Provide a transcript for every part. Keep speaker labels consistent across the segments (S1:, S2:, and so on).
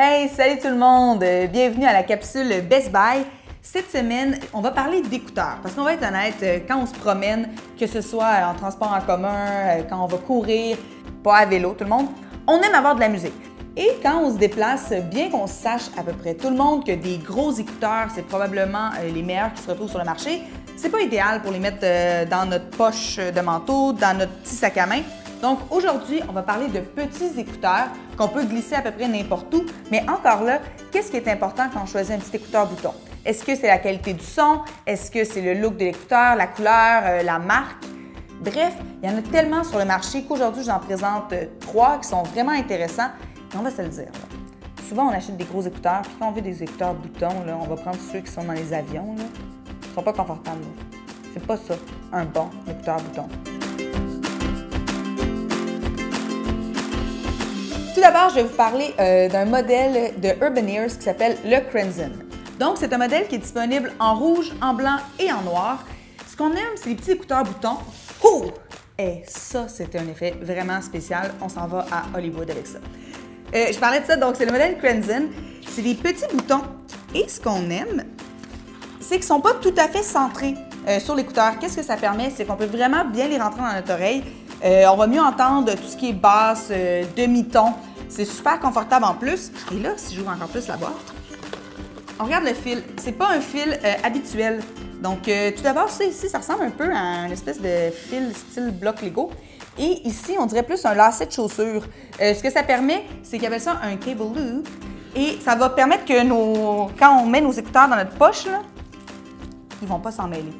S1: Hey, salut tout le monde! Bienvenue à la capsule Best Buy. Cette semaine, on va parler d'écouteurs. Parce qu'on va être honnête, quand on se promène, que ce soit en transport en commun, quand on va courir, pas à vélo, tout le monde, on aime avoir de la musique. Et quand on se déplace, bien qu'on sache à peu près tout le monde que des gros écouteurs, c'est probablement les meilleurs qui se retrouvent sur le marché, c'est pas idéal pour les mettre dans notre poche de manteau, dans notre petit sac à main. Donc aujourd'hui, on va parler de petits écouteurs qu'on peut glisser à peu près n'importe où. Mais encore là, qu'est-ce qui est important quand on choisit un petit écouteur bouton? Est-ce que c'est la qualité du son? Est-ce que c'est le look de l'écouteur, la couleur, la marque? Bref, il y en a tellement sur le marché qu'aujourd'hui, j'en présente 3 qui sont vraiment intéressants. Et on va se le dire. Là. Souvent, on achète des gros écouteurs, puis quand on veut des écouteurs boutons, là, on va prendre ceux qui sont dans les avions. Là. Ils sont pas confortables. C'est pas ça, un bon écouteur bouton. Tout d'abord, je vais vous parler d'un modèle de Urban Ears qui s'appelle le Crimson. Donc, c'est un modèle qui est disponible en rouge, en blanc et en noir. Ce qu'on aime, c'est les petits écouteurs boutons. Ouh! Et ça, c'était un effet vraiment spécial. On s'en va à Hollywood avec ça. Je parlais de ça, donc c'est le modèle Crimson. C'est des petits boutons. Et ce qu'on aime, c'est qu'ils ne sont pas tout à fait centrés sur l'écouteur. Qu'est-ce que ça permet? C'est qu'on peut vraiment bien les rentrer dans notre oreille. On va mieux entendre tout ce qui est basse, demi-ton. C'est super confortable en plus. Et là, si j'ouvre encore plus la boîte, on regarde le fil. C'est pas un fil habituel. Donc, tout d'abord, ça ici, ça ressemble un peu à une espèce de fil style bloc Lego. Et ici, on dirait plus un lacet de chaussure. Ce que ça permet, c'est qu'ils appellent ça un cable loop. Et ça va permettre que quand on met nos écouteurs dans notre poche, là, ils vont pas s'en mêler.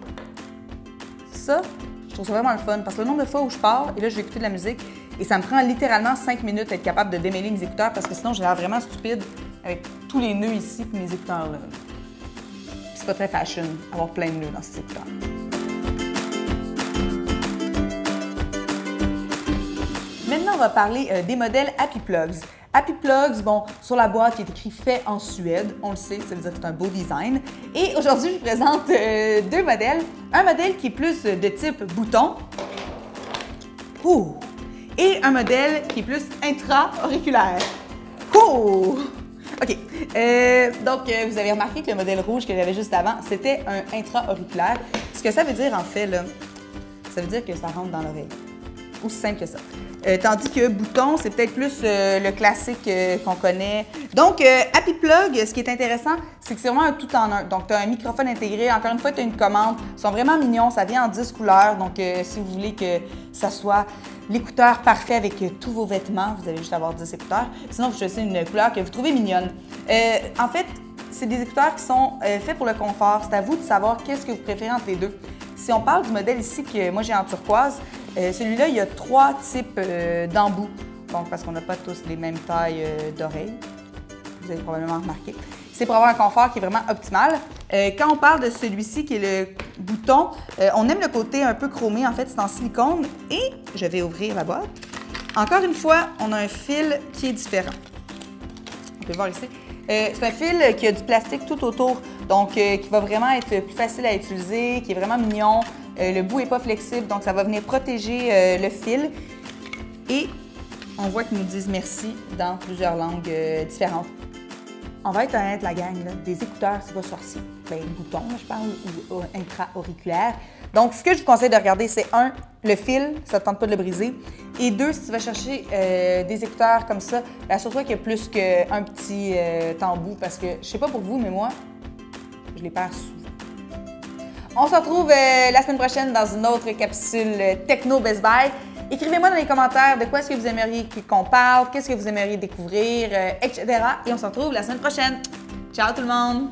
S1: Ça, je trouve ça vraiment le fun parce que le nombre de fois où je pars et là, je vais écouter de la musique et ça me prend littéralement 5 minutes d'être capable de démêler mes écouteurs parce que sinon, j'ai l'air vraiment stupide avec tous les nœuds ici et mes écouteurs là. C'est pas très fashion avoir plein de nœuds dans ces écouteurs. Maintenant, on va parler des modèles Happy Plugs. Happy Plugs, bon, sur la boîte, il est écrit « Fait en Suède ». On le sait, ça veut dire que c'est un beau design. Et aujourd'hui, je vous présente 2 modèles. Un modèle qui est plus de type bouton. Ouh! Et un modèle qui est plus intra-auriculaire. Ouh! OK. Donc, vous avez remarqué que le modèle rouge que j'avais juste avant, c'était un intra-auriculaire. Ce que ça veut dire, en fait, là, ça veut dire que ça rentre dans l'oreille. Aussi simple que ça. Tandis que bouton, c'est peut-être plus le classique qu'on connaît. Donc, Happy Plug, ce qui est intéressant, c'est que c'est vraiment un tout en un. Donc, tu as un microphone intégré. Encore une fois, tu as une commande. Ils sont vraiment mignons. Ça vient en 10 couleurs. Donc, si vous voulez que ça soit l'écouteur parfait avec tous vos vêtements, vous allez juste avoir 10 écouteurs. Sinon, vous choisissez une couleur que vous trouvez mignonne. En fait, c'est des écouteurs qui sont faits pour le confort. C'est à vous de savoir qu'est-ce que vous préférez entre les deux. Si on parle du modèle ici que moi j'ai en turquoise, celui-là, il y a 3 types d'embouts. Donc, parce qu'on n'a pas tous les mêmes tailles d'oreilles. Vous avez probablement remarqué. C'est pour avoir un confort qui est vraiment optimal. Quand on parle de celui-ci qui est le bouton, on aime le côté un peu chromé. En fait, c'est en silicone. Et je vais ouvrir la boîte. Encore une fois, on a un fil qui est différent. On peut voir ici. C'est un fil qui a du plastique tout autour, donc qui va vraiment être plus facile à utiliser, qui est vraiment mignon. Le bout n'est pas flexible, donc ça va venir protéger le fil. Et on voit qu'ils nous disent merci dans plusieurs langues différentes. On va être honnête, la gang, là, des écouteurs, c'est pas sorcier. Ben, bouton, je parle, ou intra-auriculaire. Donc, ce que je vous conseille de regarder, c'est 1, le fil, ça ne te tente pas de le briser. Et 2, si tu vas chercher des écouteurs comme ça, ben, assure-toi qu'il y a plus qu'un petit embout parce que, je sais pas pour vous, mais moi, je les perds souvent. On se retrouve la semaine prochaine dans une autre capsule Techno Best Buy. Écrivez-moi dans les commentaires de quoi est-ce que vous aimeriez qu'on parle, qu'est-ce que vous aimeriez découvrir, etc. Et on se retrouve la semaine prochaine. Ciao tout le monde!